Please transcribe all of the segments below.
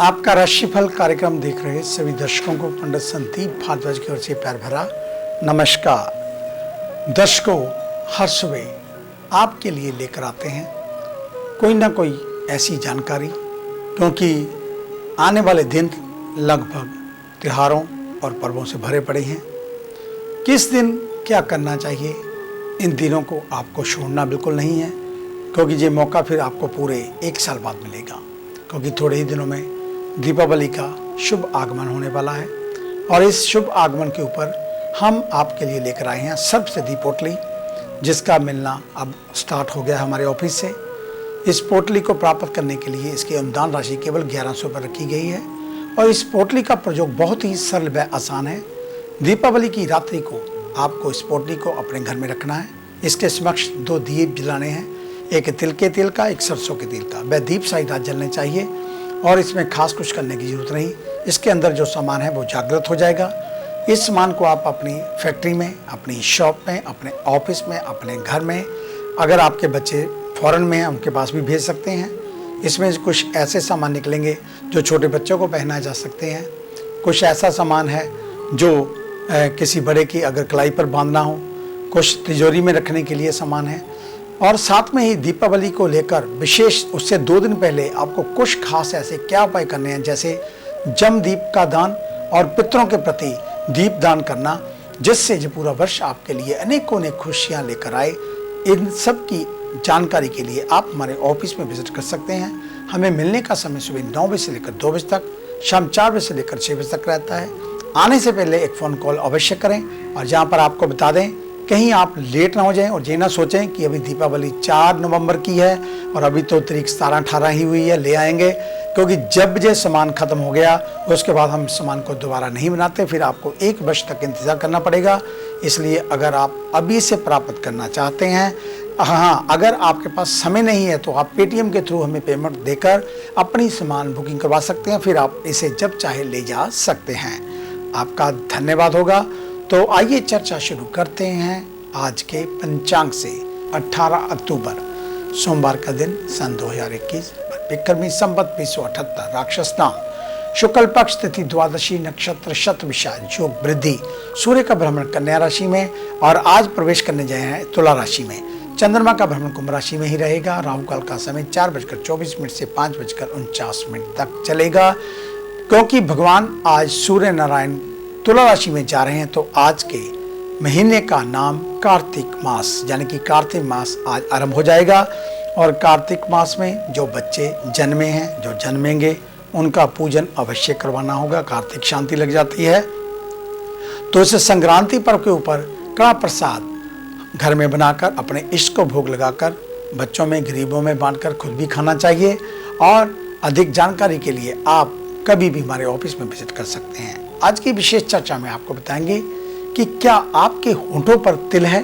आपका राशिफल कार्यक्रम देख रहे सभी दर्शकों को पंडित संदीप भारद्वाज की ओर से प्यार भरा नमस्कार। दर्शकों, हर सुबह आपके लिए लेकर आते हैं कोई ना कोई ऐसी जानकारी, क्योंकि आने वाले दिन लगभग त्योहारों और पर्वों से भरे पड़े हैं। किस दिन क्या करना चाहिए, इन दिनों को आपको छोड़ना बिल्कुल नहीं है, क्योंकि ये मौका फिर आपको पूरे एक साल बाद मिलेगा। क्योंकि थोड़े ही दिनों में दीपावली का शुभ आगमन होने वाला है और इस शुभ आगमन के ऊपर हम आपके लिए लेकर आए हैं सर्पसिद्धि पोटली, जिसका मिलना अब स्टार्ट हो गया हमारे ऑफिस से। इस पोटली को प्राप्त करने के लिए इसकी अनुदान राशि केवल 1100 पर रखी गई है और इस पोटली का प्रयोग बहुत ही सरल व आसान है। दीपावली की रात्रि को आपको इस पोटली को अपने घर में रखना है। इसके समक्ष 2 दीप जलाने हैं, एक तिल के तेल का, एक सरसों के तेल का। वह दीप सारी रात जलने चाहिए और इसमें खास कुछ करने की जरूरत नहीं। इसके अंदर जो सामान है वो जागृत हो जाएगा। इस सामान को आप अपनी फैक्ट्री में, अपनी शॉप में, अपने ऑफिस में, अपने घर में, अगर आपके बच्चे फॉरेन में हैं उनके पास भी भेज सकते हैं। इसमें कुछ ऐसे सामान निकलेंगे जो छोटे बच्चों को पहनाए जा सकते हैं। कुछ ऐसा सामान है जो किसी बड़े की अगर कलाई पर बांधना हो, कुछ तिजोरी में रखने के लिए सामान है। और साथ में ही दीपावली को लेकर विशेष उससे 2 दिन पहले आपको कुछ खास ऐसे क्या उपाय करने हैं, जैसे जम दीप का दान और पितरों के प्रति दीप दान करना, जिससे जो पूरा वर्ष आपके लिए अनेकों ने खुशियां लेकर आए। इन सब की जानकारी के लिए आप हमारे ऑफिस में विजिट कर सकते हैं। हमें मिलने का समय सुबह 9 बजे से लेकर 2 बजे तक, शाम 4 बजे से लेकर 6 बजे तक रहता है। आने से पहले एक फ़ोन कॉल अवश्य करें और जहाँ पर आपको बता दें, कहीं आप लेट ना हो जाएं और ये ना सोचें कि अभी दीपावली 4 नवंबर की है और अभी तो तारीख 17-18 ही हुई है, ले आएंगे। क्योंकि जब ये सामान खत्म हो गया उसके बाद हम सामान को दोबारा नहीं बनाते, फिर आपको 1 वर्ष तक इंतज़ार करना पड़ेगा। इसलिए अगर आप अभी से प्राप्त करना चाहते हैं, हाँ, अगर आपके पास समय नहीं है तो आप पेटीएम के थ्रू हमें पेमेंट देकर अपनी सामान बुकिंग करवा सकते हैं। फिर आप इसे जब चाहे ले जा सकते हैं। आपका धन्यवाद होगा। तो आइए चर्चा शुरू करते हैं आज के पंचांग से। 18 अक्टूबर सोमवार का दिन, सन 2021, विक्रमी संवत 2078, राक्षस नाम, शुक्ल पक्ष, तिथि द्वादशी, नक्षत्र शतविषा, योग वृद्धि, सूर्य का भ्रमण कन्या राशि में और आज प्रवेश करने जाए हैं तुला राशि में। चंद्रमा का भ्रमण कुंभ राशि में ही रहेगा। राहु काल का समय 4:24 से 5:49 तक चलेगा। क्योंकि भगवान आज सूर्य नारायण तुला राशि में जा रहे हैं, तो आज के महीने का नाम कार्तिक मास यानी कि कार्तिक मास आज आरंभ हो जाएगा। और कार्तिक मास में जो बच्चे जन्मे हैं, जो जन्मेंगे, उनका पूजन अवश्य करवाना होगा। कार्तिक शांति लग जाती है, तो इस संक्रांति पर्व के ऊपर कड़ा प्रसाद घर में बनाकर अपने इष्ट को भोग लगाकर बच्चों में, गरीबों में बांटकर खुद भी खाना चाहिए। और अधिक जानकारी के लिए आप कभी भी हमारे ऑफिस में विजिट कर सकते हैं। आज की विशेष चर्चा में आपको बताएंगे कि क्या आपके होठों पर तिल है।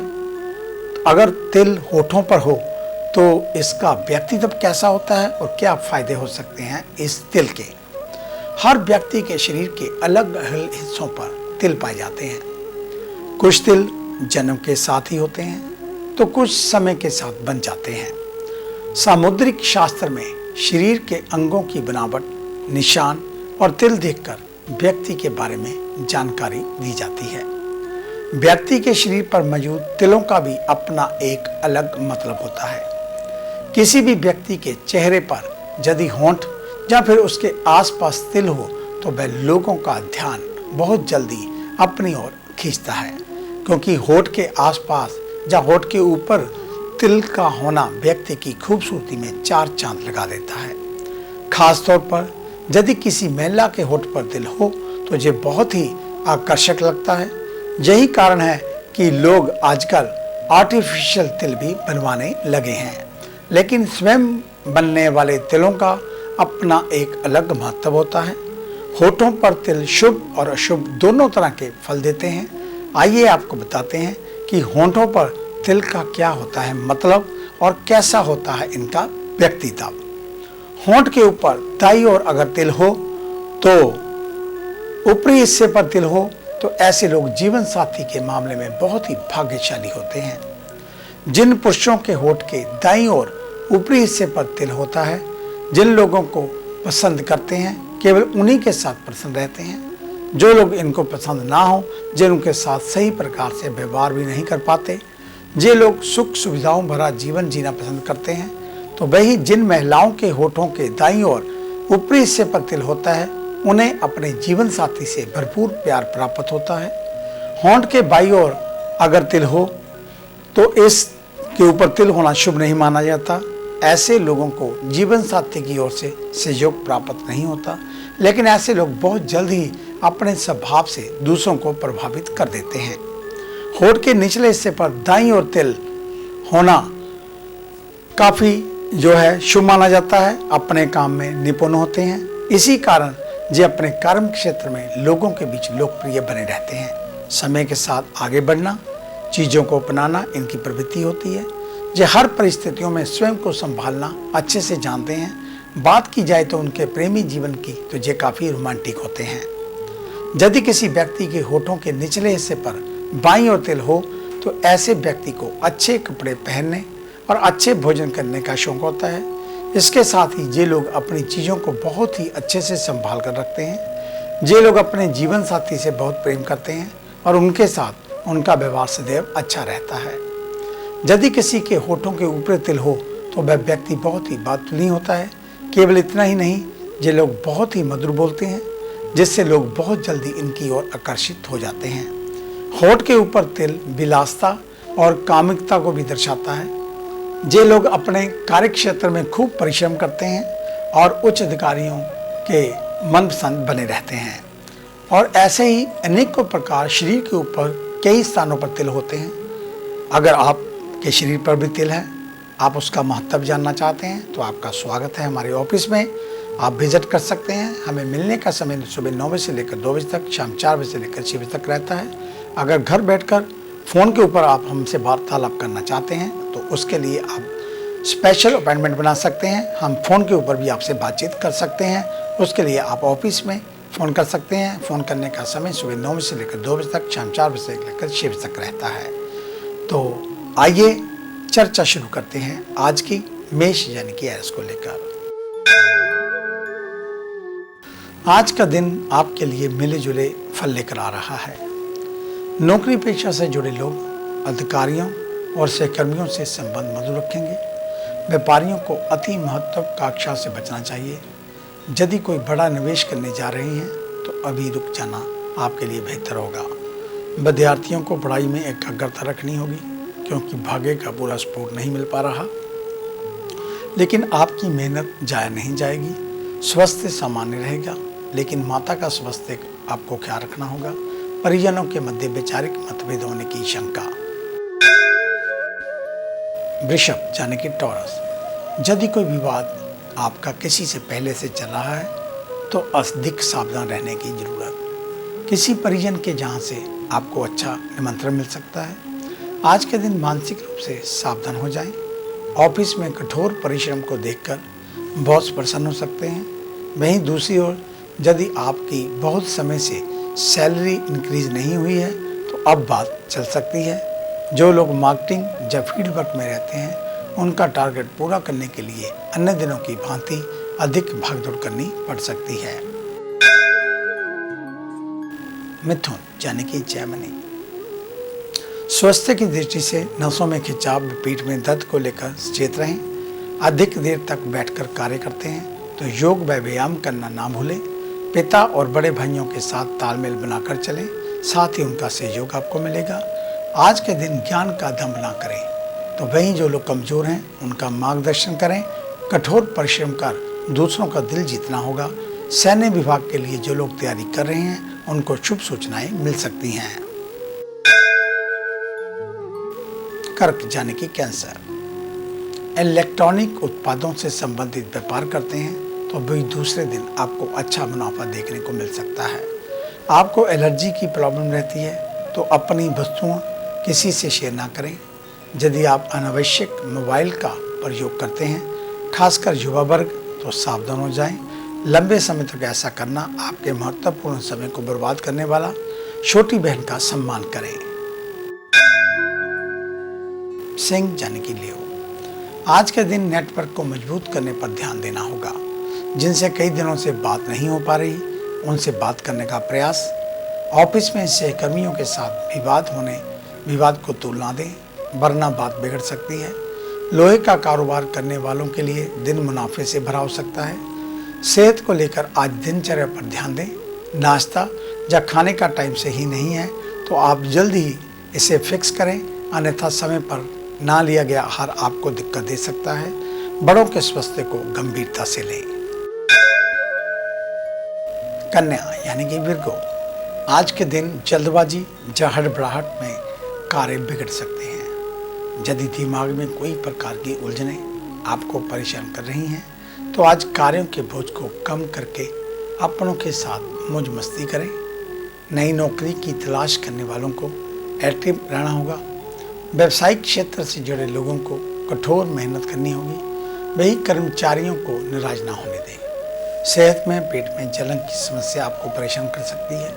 अगर तिल होठों पर हो तो इसका व्यक्तित्व कैसा होता है और क्या फायदे हो सकते हैं इस तिल के। हर व्यक्ति के शरीर के अलग अलग हिस्सों पर तिल पाए जाते हैं। कुछ तिल जन्म के साथ ही होते हैं तो कुछ समय के साथ बन जाते हैं। सामुद्रिक शास्त्र में शरीर के अंगों की बनावट, निशान और तिल देखकर व्यक्ति के बारे में जानकारी दी जाती है। व्यक्ति के शरीर पर मौजूद तिलों का भी अपना एक अलग मतलब होता है। किसी भी व्यक्ति के चेहरे पर यदि होंठ या फिर उसके आसपास तिल हो तो वह लोगों का ध्यान बहुत जल्दी अपनी ओर खींचता है, क्योंकि होंठ के आसपास या होंठ के ऊपर तिल का होना व्यक्ति की खूबसूरती में 4 चांद लगा देता है। खासतौर पर यदि किसी महिला के होठ पर तिल हो तो ये बहुत ही आकर्षक लगता है। यही कारण है कि लोग आजकल आर्टिफिशियल तिल भी बनवाने लगे हैं, लेकिन स्वयं बनने वाले तिलों का अपना एक अलग महत्व होता है। होठों पर तिल शुभ और अशुभ दोनों तरह के फल देते हैं। आइए आपको बताते हैं कि होठों पर तिल का क्या होता है मतलब और कैसा होता है इनका व्यक्तित्व। होंठ के ऊपर दाईं ओर अगर तिल हो तो ऊपरी हिस्से पर तिल हो तो ऐसे लोग जीवन साथी के मामले में बहुत ही भाग्यशाली होते हैं। जिन पुरुषों के होंठ के दाईं ओर ऊपरी हिस्से पर तिल होता है, जिन लोगों को पसंद करते हैं केवल उन्हीं के साथ प्रसन्न रहते हैं। जो लोग इनको पसंद ना हो, जिनके साथ सही प्रकार से व्यवहार भी नहीं कर पाते, जे लोग सुख सुविधाओं भरा जीवन जीना पसंद करते हैं, तो वही जिन महिलाओं के होठों के दाईं ओर ऊपरी हिस्से पर तिल होता है, उन्हें अपने जीवन साथी से भरपूर प्यार प्राप्त होता है। होंठ के बाईं ओर अगर तिल हो तो इसके ऊपर तिल होना शुभ नहीं माना जाता। ऐसे लोगों को जीवन साथी की ओर से सहयोग प्राप्त नहीं होता, लेकिन ऐसे लोग बहुत जल्द ही अपने स्वभाव से दूसरों को प्रभावित कर देते हैं। होठ के निचले हिस्से पर दाईं ओर तिल होना काफी शुभ माना जाता है। अपने काम में निपुण होते हैं, इसी कारण जे अपने कर्म क्षेत्र में लोगों के बीच लोकप्रिय बने रहते हैं। समय के साथ आगे बढ़ना, चीजों को अपनाना इनकी प्रवृत्ति होती है। जे हर परिस्थितियों में स्वयं को संभालना अच्छे से जानते हैं। बात की जाए तो उनके प्रेमी जीवन की तो ये काफी रोमांटिक होते हैं। यदि किसी व्यक्ति के होठों के निचले हिस्से पर बाईं ओर तिल हो तो ऐसे व्यक्ति को अच्छे कपड़े पहनने और अच्छे भोजन करने का शौक होता है। इसके साथ ही ये लोग अपनी चीज़ों को बहुत ही अच्छे से संभाल कर रखते हैं। ये लोग अपने जीवन साथी से बहुत प्रेम करते हैं और उनके साथ उनका व्यवहार सदैव अच्छा रहता है। यदि किसी के होठों के ऊपर तिल हो तो वह व्यक्ति बहुत ही बातूनी होता है। केवल इतना ही नहीं, ये लोग बहुत ही मधुर बोलते हैं, जिससे लोग बहुत जल्दी इनकी ओर आकर्षित हो जाते हैं। होठ के ऊपर तिल विलासता और कामुकता को भी दर्शाता है। ये लोग अपने कार्य क्षेत्र में खूब परिश्रम करते हैं और उच्च अधिकारियों के मनपसंद बने रहते हैं। और ऐसे ही अनेकों प्रकार शरीर के ऊपर कई स्थानों पर तिल होते हैं। अगर आपके शरीर पर भी तिल है, आप उसका महत्व जानना चाहते हैं, तो आपका स्वागत है हमारे ऑफिस में। आप विजिट कर सकते हैं। हमें मिलने का समय सुबह 9 बजे से लेकर 2 बजे तक, शाम 4 बजे से लेकर 6 बजे तक रहता है। अगर घर बैठकर फ़ोन के ऊपर आप हमसे वार्तालाप करना चाहते हैं तो उसके लिए आप स्पेशल अपॉइंटमेंट बना सकते हैं। हम फ़ोन के ऊपर भी आपसे बातचीत कर सकते हैं। उसके लिए आप ऑफिस में फ़ोन कर सकते हैं। फ़ोन करने का समय सुबह 9 बजे से लेकर 2 बजे तक, शाम 4 बजे से लेकर 6 बजे तक रहता है। तो आइए चर्चा शुरू करते हैं आज की मेष यानी कि एरिस को लेकर। आज का दिन आपके लिए मिले जुले फल लेकर आ रहा है। नौकरी पेशा से जुड़े लोग अधिकारियों और सहकर्मियों से संबंध मधुर रखेंगे। व्यापारियों को अति महत्वाकांक्षा से बचना चाहिए। यदि कोई बड़ा निवेश करने जा रहे हैं तो अभी रुक जाना आपके लिए बेहतर होगा। विद्यार्थियों को पढ़ाई में एकाग्रता रखनी होगी, क्योंकि भाग्य का पूरा सपोर्ट नहीं मिल पा रहा, लेकिन आपकी मेहनत जाया नहीं जाएगी। स्वास्थ्य सामान्य रहेगा, लेकिन माता का स्वास्थ्य आपको ख्याल रखना होगा। परिजनों के मध्य वैचारिक मतभेद होने की शंका। वृषभ यानी कि टॉरस, यदि कोई विवाद आपका किसी से पहले से चल रहा है तो अधिक सावधान रहने की जरूरत। किसी परिजन के जहां से आपको अच्छा निमंत्रण मिल सकता है। आज के दिन मानसिक रूप से सावधान हो जाएं। ऑफिस में कठोर परिश्रम को देखकर बॉस प्रसन्न हो सकते हैं। वहीं दूसरी ओर यदि आपकी बहुत समय से सैलरी इंक्रीज नहीं हुई है तो अब बात चल सकती है। जो लोग मार्केटिंग या फील्ड वर्क में रहते हैं, उनका टारगेट पूरा करने के लिए अन्य दिनों की भांति अधिक भागदौड़ करनी पड़ सकती है। मिथुन यानी कि जैमिनी, स्वास्थ्य की दृष्टि से नसों में खिंचाव, पीठ में दर्द को लेकर सचेत रहें। अधिक देर तक बैठकर कार्य करते हैं तो योग व व्यायाम करना ना भूलें। पिता और बड़े भाइयों के साथ तालमेल बनाकर चलें, साथ ही उनका सहयोग आपको मिलेगा। आज के दिन ज्ञान का दंभ ना करें, तो वहीं जो लोग कमजोर हैं उनका मार्गदर्शन करें। कठोर परिश्रम कर दूसरों का दिल जीतना होगा। सैन्य विभाग के लिए जो लोग तैयारी कर रहे हैं उनको शुभ सूचनाएं मिल सकती हैं। कर्क यानी कि कैंसर, इलेक्ट्रॉनिक उत्पादों से संबंधित व्यापार करते हैं तो भी दूसरे दिन आपको अच्छा मुनाफा देखने को मिल सकता है। आपको एलर्जी की प्रॉब्लम रहती है तो अपनी वस्तुओं किसी से शेयर ना करें। यदि आप अनावश्यक मोबाइल का प्रयोग करते हैं, खासकर युवा वर्ग, तो सावधान हो जाएं। लंबे समय तक ऐसा करना आपके महत्वपूर्ण समय को बर्बाद करने वाला। छोटी बहन का सम्मान करें। सिंह यानी कि लियो, आज के दिन नेटवर्क को मजबूत करने पर ध्यान देना होगा। जिनसे कई दिनों से बात नहीं हो पा रही, उनसे बात करने का प्रयास। ऑफिस में सहकर्मियों के साथ विवाद को तूल ना दें, वरना बात बिगड़ सकती है। लोहे का कारोबार करने वालों के लिए दिन मुनाफे से भरा हो सकता है। सेहत को लेकर आज दिनचर्या पर ध्यान दें। नाश्ता या खाने का टाइम सही नहीं है तो आप जल्द ही इसे फिक्स करें, अन्यथा समय पर ना लिया गया आहार आपको दिक्कत दे सकता है। बड़ों के स्वास्थ्य को गंभीरता से लें। कन्या यानी कि विर्गो, आज के दिन जल्दबाजी या हड़बड़ाहट में कार्य बिगड़ सकते हैं। यदि दिमाग में कोई प्रकार की उलझनें आपको परेशान कर रही हैं तो आज कार्यों के बोझ को कम करके अपनों के साथ मौज मस्ती करें। नई नौकरी की तलाश करने वालों को एक्टिव रहना होगा। व्यावसायिक क्षेत्र से जुड़े लोगों को कठोर मेहनत करनी होगी। वही कर्मचारियों को निराश ना होने दें। सेहत में पेट में जलन की समस्या आपको परेशान कर सकती है।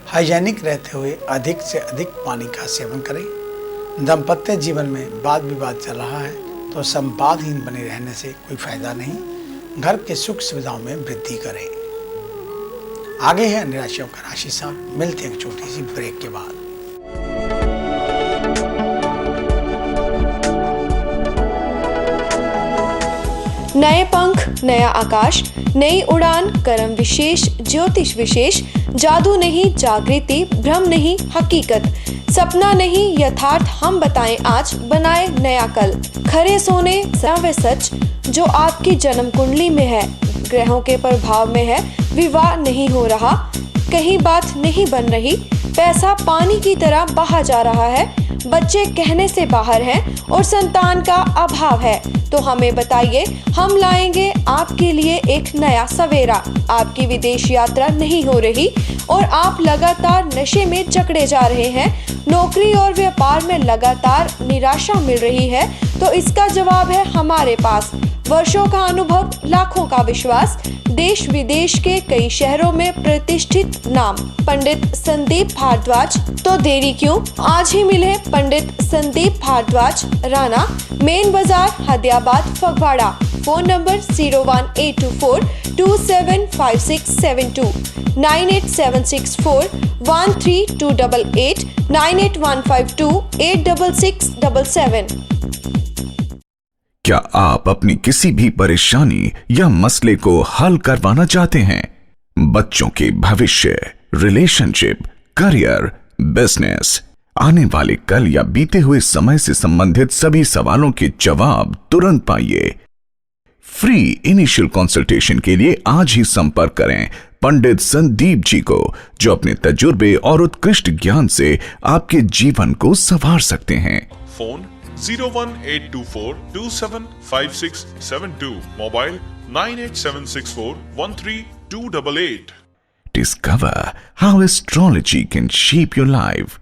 हाइजीनिक रहते हुए अधिक से अधिक पानी का सेवन करें। दाम्पत्य जीवन में वाद विवाद चल रहा है तो संवादहीन बने रहने से कोई फायदा नहीं। घर के सुख सुविधाओं में वृद्धि करें। आगे है निराशियों का राशि सार। मिलते हैं एक छोटी सी ब्रेक के बाद। नए पंख, नया आकाश, नई उड़ान, कर्म विशेष, ज्योतिष विशेष, जादू नहीं जागृति, भ्रम नहीं हकीकत, सपना नहीं यथार्थ, हम बताएं आज, बनाए नया कल। खरे सोने व सच जो आपकी जन्म कुंडली में है, ग्रहों के प्रभाव में है, विवाह नहीं हो रहा, कहीं बात नहीं बन रही, पैसा पानी की तरह बहा जा रहा है, बच्चे कहने से बाहर हैं और संतान का अभाव है, तो हमें बताइए, हम लाएंगे आपके लिए एक नया सवेरा। आपकी विदेश यात्रा नहीं हो रही और आप लगातार नशे में जकड़े जा रहे हैं, नौकरी और व्यापार में लगातार निराशा मिल रही है, तो इसका जवाब है हमारे पास। वर्षों का अनुभव, लाखों का विश्वास, देश विदेश के कई शहरों में प्रतिष्ठित नाम पंडित संदीप भारद्वाज। तो देरी क्यों, आज ही मिले पंडित संदीप भारद्वाज, राणा, मेन बाजार, हदियाबाद, फगवाड़ा। Phone number 01824 275672, 98764 13288, 98152 86677। क्या आप अपनी किसी भी परेशानी या मसले को हल करवाना चाहते हैं? बच्चों के भविष्य, रिलेशनशिप, करियर, बिजनेस, आने वाले कल या बीते हुए समय से संबंधित सभी सवालों के जवाब तुरंत पाइए। फ्री इनिशियल कंसल्टेशन के लिए आज ही संपर्क करें पंडित संदीप जी को, जो अपने तजुर्बे और उत्कृष्ट ज्ञान से आपके जीवन को संवार सकते हैं। Phone 01824 275672, mobile 98764 13288। Discover how astrology can shape your life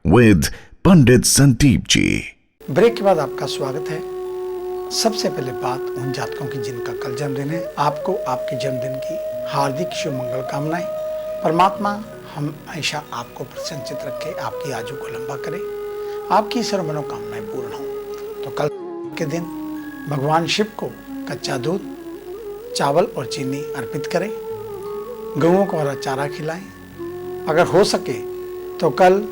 with Pandit Sandeep ji. Break के बाद आपका स्वागत है। सबसे पहले बात उन जातकों की जिनका कल जन्मदिन है। आपको आपके जन्मदिन की हार्दिक शुभ मंगल कामनाएं। परमात्मा हमेशा आपको प्रसन्नचित रखे, आपकी आयु को लंबा करे, आपकी सर्व मनोकामनाएं पूर्ण हो। तो कल के दिन भगवान शिव को कच्चा दूध, चावल और चीनी अर्पित करें। गऊओं को हरा चारा खिलाएं। अगर हो सके तो कल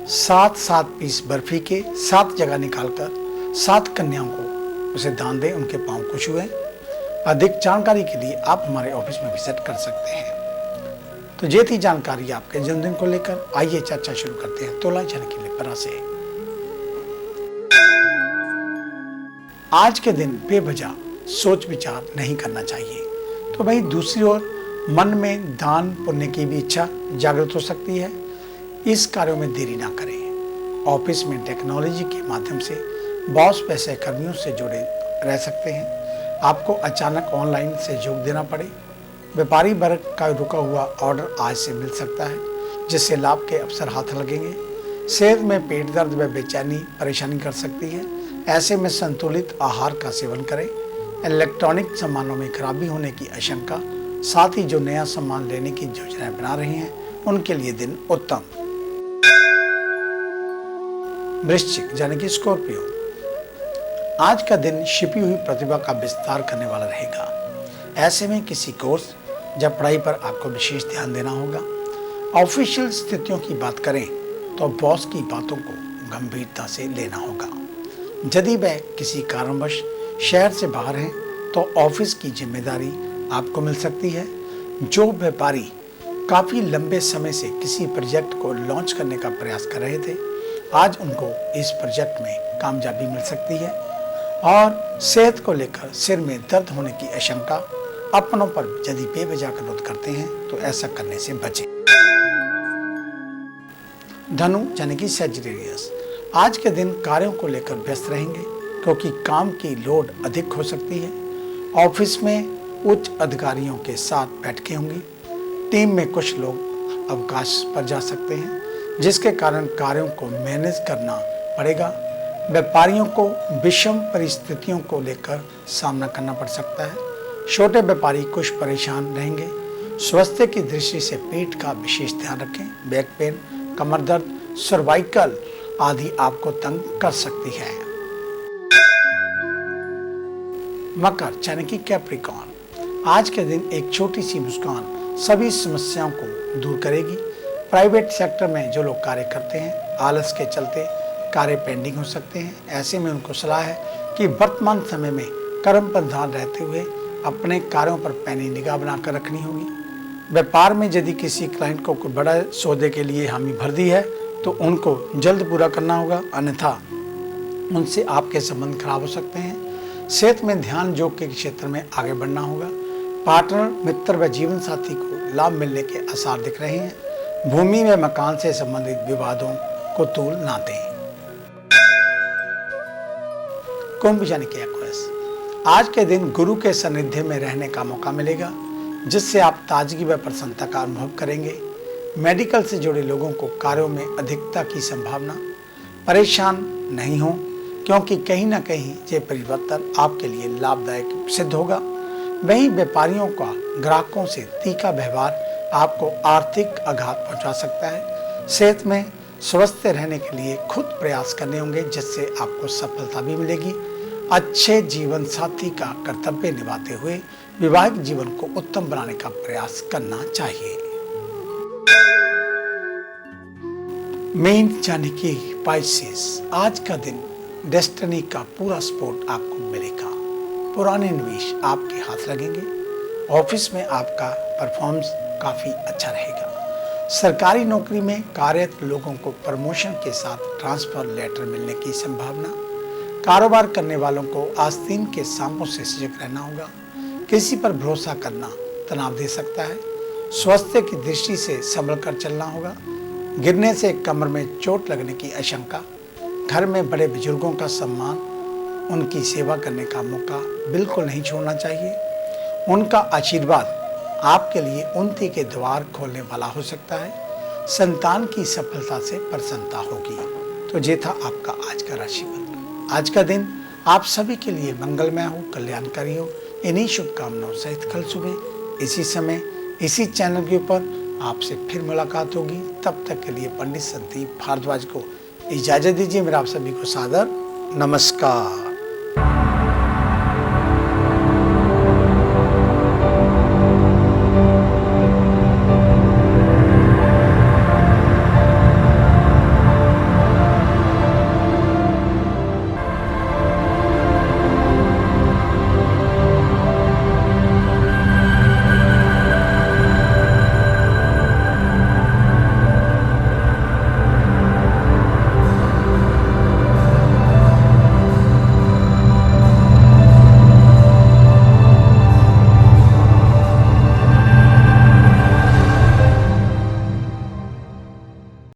7 पीस बर्फी के 7 जगह निकालकर 7 कन्याओं को उसे दान दें, उनके पांव को छुएं। अधिक जानकारी के लिए आप हमारे ऑफिस में विजिट कर सकते हैं। तो ये थी जानकारी आपके जन्मदिन को लेकर। आइए चर्चा शुरू करते हैं तुला जाने के लिए परा से। आज के दिन बेवजह सोच विचार नहीं करना चाहिए। तो भाई दूसरी ओर मन में दान पुण्य की भी इच्छा जागृत हो सकती है। इस कार्यों में देरी ना करें। ऑफिस में टेक्नोलॉजी के माध्यम से बॉस व सहकर्मियों से जुड़े रह सकते हैं। आपको अचानक ऑनलाइन से जोग देना पड़े। व्यापारी वर्ग का रुका हुआ ऑर्डर आज से मिल सकता है, जिससे लाभ के अवसर हाथ लगेंगे। सेहत में पेट दर्द व बेचैनी परेशानी कर सकती है। ऐसे में संतुलित आहार का सेवन करें। इलेक्ट्रॉनिक सामानों में खराबी होने की आशंका, साथ ही जो नया सामान लेने की योजनाएं बना रहे हैं उनके लिए दिन उत्तम। वृश्चिक यानी कि स्कॉर्पियो, आज का दिन छिपी हुई प्रतिभा का विस्तार करने वाला रहेगा। ऐसे में किसी कोर्स या पढ़ाई पर आपको विशेष ध्यान देना होगा। ऑफिशियल स्थितियों की बात करें तो बॉस की बातों को गंभीरता से लेना होगा। यदि वह किसी कारणवश शहर से बाहर हैं तो ऑफिस की जिम्मेदारी आपको मिल सकती है। जो व्यापारी काफ़ी लंबे समय से किसी प्रोजेक्ट को लॉन्च करने का प्रयास कर रहे थे, आज उनको इस प्रोजेक्ट में कामयाबी मिल सकती है। और सेहत को लेकर सिर में दर्द होने की आशंका, अपनों पर यदि बेवजह क्रोध करते हैं तो ऐसा करने से बचें। धनु यानी कि सजिटेरियस, आज के दिन कार्यों को लेकर व्यस्त रहेंगे क्योंकि काम की लोड अधिक हो सकती है। ऑफिस में उच्च अधिकारियों के साथ बैठकें होंगी। टीम में कुछ लोग अवकाश पर जा सकते हैं, जिसके कारण कार्यों को मैनेज करना पड़ेगा। व्यापारियों को विषम परिस्थितियों को लेकर सामना करना पड़ सकता है। छोटे व्यापारी कुछ परेशान रहेंगे। स्वास्थ्य की दृष्टि से पेट का विशेष ध्यान रखें। बैक पेन, कमर दर्द, सर्वाइकल आदि आपको तंग कर सकती है। मकर यानी कि कैप्रिकॉर्न, आज के दिन एक छोटी सी मुस्कान सभी समस्याओं को दूर करेगी। प्राइवेट सेक्टर में जो लोग कार्य करते हैं, आलस के चलते कार्य पेंडिंग हो सकते हैं। ऐसे में उनको सलाह है कि वर्तमान समय में कर्म प्रधान रहते हुए अपने कार्यों पर पैनी निगाह बनाकर रखनी होगी। व्यापार में यदि किसी क्लाइंट को कोई बड़ा सौदे के लिए हामी भर दी है तो उनको जल्द पूरा करना होगा, अन्यथा उनसे आपके संबंध खराब हो सकते हैं। सेहत में ध्यान योग के क्षेत्र में आगे बढ़ना होगा। पार्टनर, मित्र व जीवन साथी को लाभ मिलने के आसार दिख रहे हैं। भूमि व मकान से संबंधित विवादों को तूल ना दें। कुंभ यानी कि एक्वेरियस, आज के दिन गुरु के सानिध्य में रहने का मौका मिलेगा, जिससे आप ताजगी व प्रसन्नता का अनुभव करेंगे। मेडिकल से जुड़े लोगों को कार्यों में अधिकता की संभावना। परेशान नहीं हो, क्योंकि कहीं ना कहीं ये परिवर्तन आपके लिए लाभदायक सिद्ध होगा। वहीं व्यापारियों का ग्राहकों से तीखा व्यवहार आपको आर्थिक आघात पहुंचा सकता है। सेहत में स्वस्थ रहने के लिए खुद प्रयास करने होंगे, जिससे आपको सफलता भी मिलेगी। अच्छे जीवन साथी का कर्तव्य निभाते हुए वैवाहिक जीवन को उत्तम बनाने का प्रयास करना चाहिए। मीन यानी कि पाइसेस, आज का दिन डेस्टिनी का पूरा सपोर्ट आपको मिलेगा। पुराने निवेश आपके हाथ लगेंगे। ऑफिस में आपका परफॉर्मेंस काफ़ी अच्छा रहेगा। सरकारी नौकरी में कार्यरत लोगों को प्रमोशन के साथ ट्रांसफर लेटर मिलने की संभावना। कारोबार करने वालों को आस्तीन के सांपों से सजग रहना होगा। किसी पर भरोसा करना तनाव दे सकता है। स्वास्थ्य की दृष्टि से संभल कर चलना होगा। गिरने से कमर में चोट लगने की आशंका। घर में बड़े बुजुर्गों का सम्मान, उनकी सेवा करने का मौका बिल्कुल नहीं छोड़ना चाहिए। उनका आशीर्वाद आपके लिए उन्नति के द्वार खोलने वाला हो सकता है। संतान की सफलता से प्रसन्नता होगी। तो ये था आपका आज का राशिफल। आज का दिन आप सभी के लिए मंगलमय हो, कल्याणकारी हो। इन्हीं शुभकामनाओं सहित कल सुबह इसी समय इसी चैनल के ऊपर आपसे फिर मुलाकात होगी। तब तक के लिए पंडित संदीप भारद्वाज को इजाजत दीजिए। मेरा आप सभी को सादर नमस्कार।